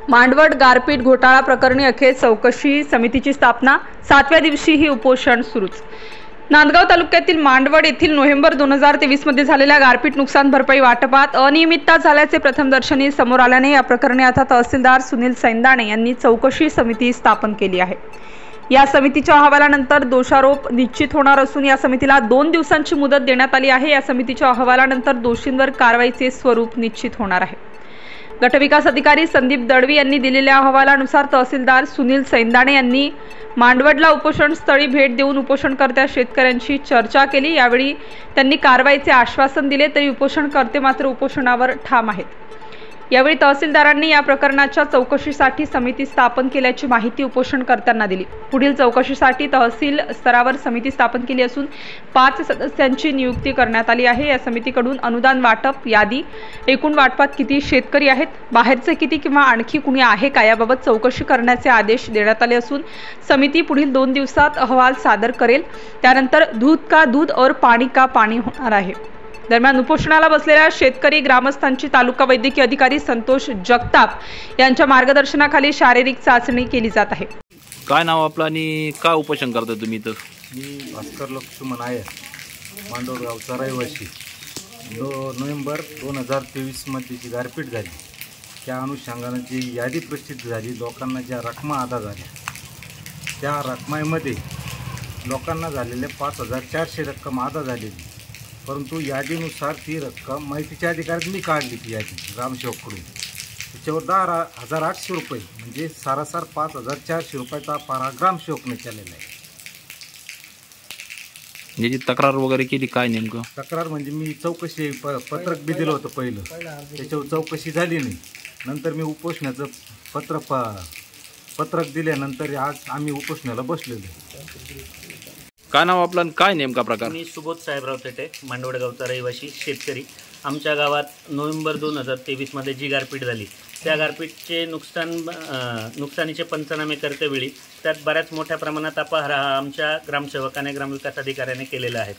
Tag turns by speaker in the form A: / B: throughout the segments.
A: मांडवड गारपीट घोटाळा प्रकरणी अखेर चौकशी समितीची स्थापना, 7व्या दिवशीही उपोषण सुरूच। नांदगाव तालुक्यातील मांडवड येथील नोव्हेंबर 2023 मध्ये झालेल्या गारपीट नुकसान भरपाई वाटपात अनियमितता झाल्याचे प्रथमदर्शनी समोर आल्याने या प्रकरणी आता तहसीलदार सुनील सैंदाणे यांनी चौकशी समिती स्थापन केली आहे। या समितीच्या अहवालानंतर दोषारोप निश्चित होणार असून या समितीला 2 दिवसांची मुदत देण्यात आली आहे। या समितीच्या अहवालानंतर दोषींवर कारवाईचे स्वरूप निश्चित होणार आहे। गटविकास अधिकारी संदीप दळवी यांनी दिलेल्या अहवालानुसार तहसीलदार सुनील सैंदाणे यांनी मांडवडला उपोषण स्थळी भेट देऊन उपोषणकर्त्या शेतकऱ्यांशी चर्चा केली। यावेळी त्यांनी कारवाईचे आश्वासन दिले, तरी उपोषणकर्ते मात्र उपोषणावर ठाम आहेत। यावेळी तहसीलदारांनी या प्रकरणाच्या चौकशीसाठी समिती स्थापन केल्याची माहिती उपोषणकर्त्यांना दिली। पुढील चौकशीसाठी तहसील स्तरावर समिती स्थापन केली असून 5 सदस्यांची नियुक्ती करण्यात आली आहे। या समितीकडून अनुदान वाटप यादी, एकूण वाटपात किती शेतकरी आहेत, बाहेरचे किती किंवा आणखी कुणी आहे का याबाबत चौकशी करण्याचे आदेश देण्यात आले असून समिती पुढील 2 दिवसात अहवाल सादर करेल। त्यानंतर दूध का दूध और पाणी का पाणी होणार आहे। दरम्यान उपोषणाला बसलेल्या शेतकरी ग्रामस्थांची तालुका वैद्यकीय अधिकारी संतोष जगताप यांच्या मार्गदर्शनाखाली शारीरिक चाचणी केली जात आहे।
B: काय नाव आपलं आणि काय उपोषण करता तुम्ही? तर
C: मी भास्कर लक्ष्मण आहे, मांडवड गावचा रहिवासी। नोव्हेंबर 2023 मध्ये जी गारपीट झाली त्या अनुषंगाने जी यादी प्रसिद्ध झाली, लोकांना ज्या रकमा अदा झाल्या त्या रकमामध्ये लोकांना झालेले 5400 रक्कम अदा झालेली, परंतु यादीनुसार ती रक्कम माहितीच्या अधिकारात मी काढली ती यादी ग्रामसेवककडून। त्याच्यावर 10,800 रुपये म्हणजे सारासार 5,400 रुपयाचा पारा ग्रामसेवकने केलेला आहे।
B: याची तक्रार वगैरे केली काय नेमकं?
C: तक्रार म्हणजे मी चौकशी पत्रक बी दिलं होतं पहिलं, त्याच्यावर चौकशी झाली नाही। नंतर मी उपोषणाचं पत्रक दिल्यानंतर आज आम्ही उपोषणाला बसलेलो।
B: काय नाव आपलं आणि काय नेमका प्रकार?
D: मी सुबोध साहेबराव थेटे, मांडवड गावचा रहिवासी शेतकरी। आमच्या गावात नोव्हेंबर 2023 मध्ये जी गारपीट झाली त्या गारपीटचे नुकसानीचे पंचनामे करतेवेळी त्यात बऱ्याच मोठ्या प्रमाणात अपहार हा आमच्या ग्रामसेवकाने ग्रामविकास अधिकाऱ्याने केलेला आहे।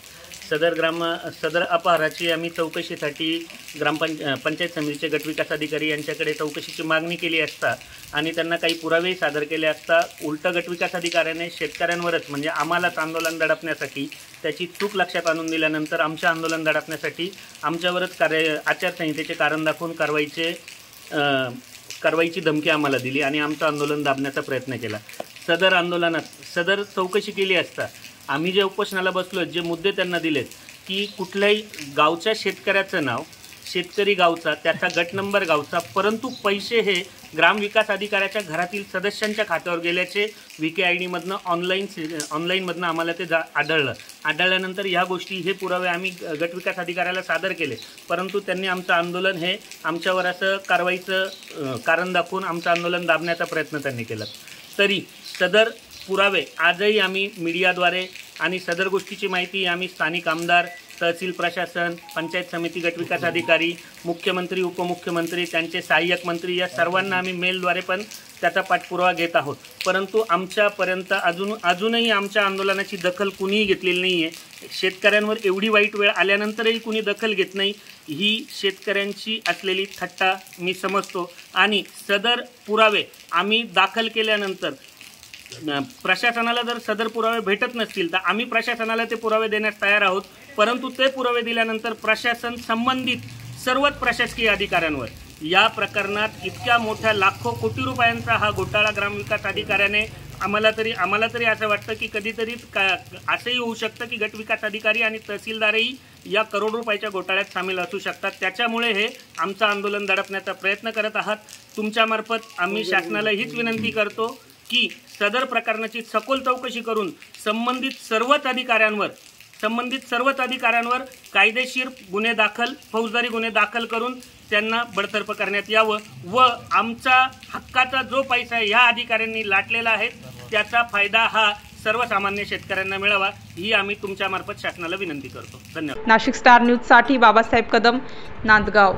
D: सदर अपहाराची आम्ही चौकशीसाठी पंचायत समितीचे गटविकास अधिकारी यांच्याकडे चौकशीची मागणी केली असता आणि त्यांना काही पुरावे सादर केले असता उलट गटविकास अधिकाऱ्याने शेतकऱ्यांवरच म्हणजे आम्हालाच आंदोलन दडपण्यासाठी त्याची चूक लक्षात आणून दिल्यानंतर आमचे आंदोलन दडपण्यासाठी आमच्यावरच आचारसंहितेचे कारण दाखवून कारवाईची धमकी आम्हाला दिली आणि आमचं आंदोलन दाबण्याचा प्रयत्न केला। सदर चौकशी केली असता आम्ही जे उपोषणाला बसलो जे मुद्दे त्यांना दिलेत की कुठल्याही गावच्या शेतकऱ्याचं नाव, शेतकरी गावचा, त्याचा गट नंबर गावचा, परंतु पैसे हे ग्रामविकास अधिकाऱ्याच्या घरातील सदस्यांच्या खात्यावर गेल्याचे VKID मधनं ऑनलाईनमधनं आम्हाला ते आढळल्यानंतर ह्या गोष्टी हे पुरावे आम्ही गटविकास अधिकाऱ्याला सादर केले, परंतु त्यांनी आमचं आंदोलन हे आमच्यावर असं कारवाईचं कारण दाखवून आमचं आंदोलन दाबण्याचा प्रयत्न त्यांनी केला। तरी सदर पुरावे आजही आम्ही मीडियाद्वारे आणि सदर गोष्टीची माहिती आम्ही स्थानिक आमदार, तहसील प्रशासन, पंचायत समिती, गटविकास अधिकारी, मुख्यमंत्री, उपमुख्यमंत्री, त्यांचे सहाय्यक मंत्री या सर्वांना आम्ही मेलद्वारे पण त्याचा पाठपुरावा घेत आहोत, परंतु आमच्यापर्यंत अजूनही आमच्या आंदोलनाची दखल कुणीही घेतलेली नाही आहे। शेतकऱ्यांवर एवढी वाईट वेळ आल्यानंतरही कुणी दखल घेत नाही, ही शेतकऱ्यांची असलेली थट्टा मी समजतो। आणि सदर पुरावे आम्ही दाखल केल्यानंतर प्रशासनाला जर सदर पुरावे भेटत नसतील तर आम्ही प्रशासनाला ते पुरावे देण्यास तयार आहोत, परंतु ते पुरावे दिल्यानंतर प्रशासन संबंधित सर्वच प्रशासकीय अधिकाऱ्यांवर या प्रकरणात इतक्या मोठ्या लाखो कोटी रुपयांचा हा घोटाळा ग्रामविकास अधिकाऱ्याने आम्हाला तरी असं वाटतं की कधीतरी असंही होऊ शकतं की गटविकास अधिकारी आणि तहसीलदारही या करोड रुपयाच्या घोटाळ्यात सामील असू शकतात। त्याच्यामुळे हे आमचं आंदोलन दडपण्याचा प्रयत्न करत आहात। तुमच्यामार्फत आम्ही शासनाला हीच विनंती करतो की सदर प्रकरणाची सखोल चौकशी करून संबंधित सर्वच अधिकाऱ्यांवर कायदेशीर गुन्हे दाखल, फौजदारी गुन्हे दाखल करून त्यांना बडतर्फ करण्यात यावं व आमचा हक्काचा जो पैसा या अधिकाऱ्यांनी लाटलेला आहे त्याचा फायदा हा सर्वसामान्य शेतकऱ्यांना मिळावा ही आम्ही तुमच्या मार्फत शासनाला विनंती करतो। धन्यवाद।
A: नाशिक स्टार न्यूज साठी बाबासाहेब कदम, नांदगाव।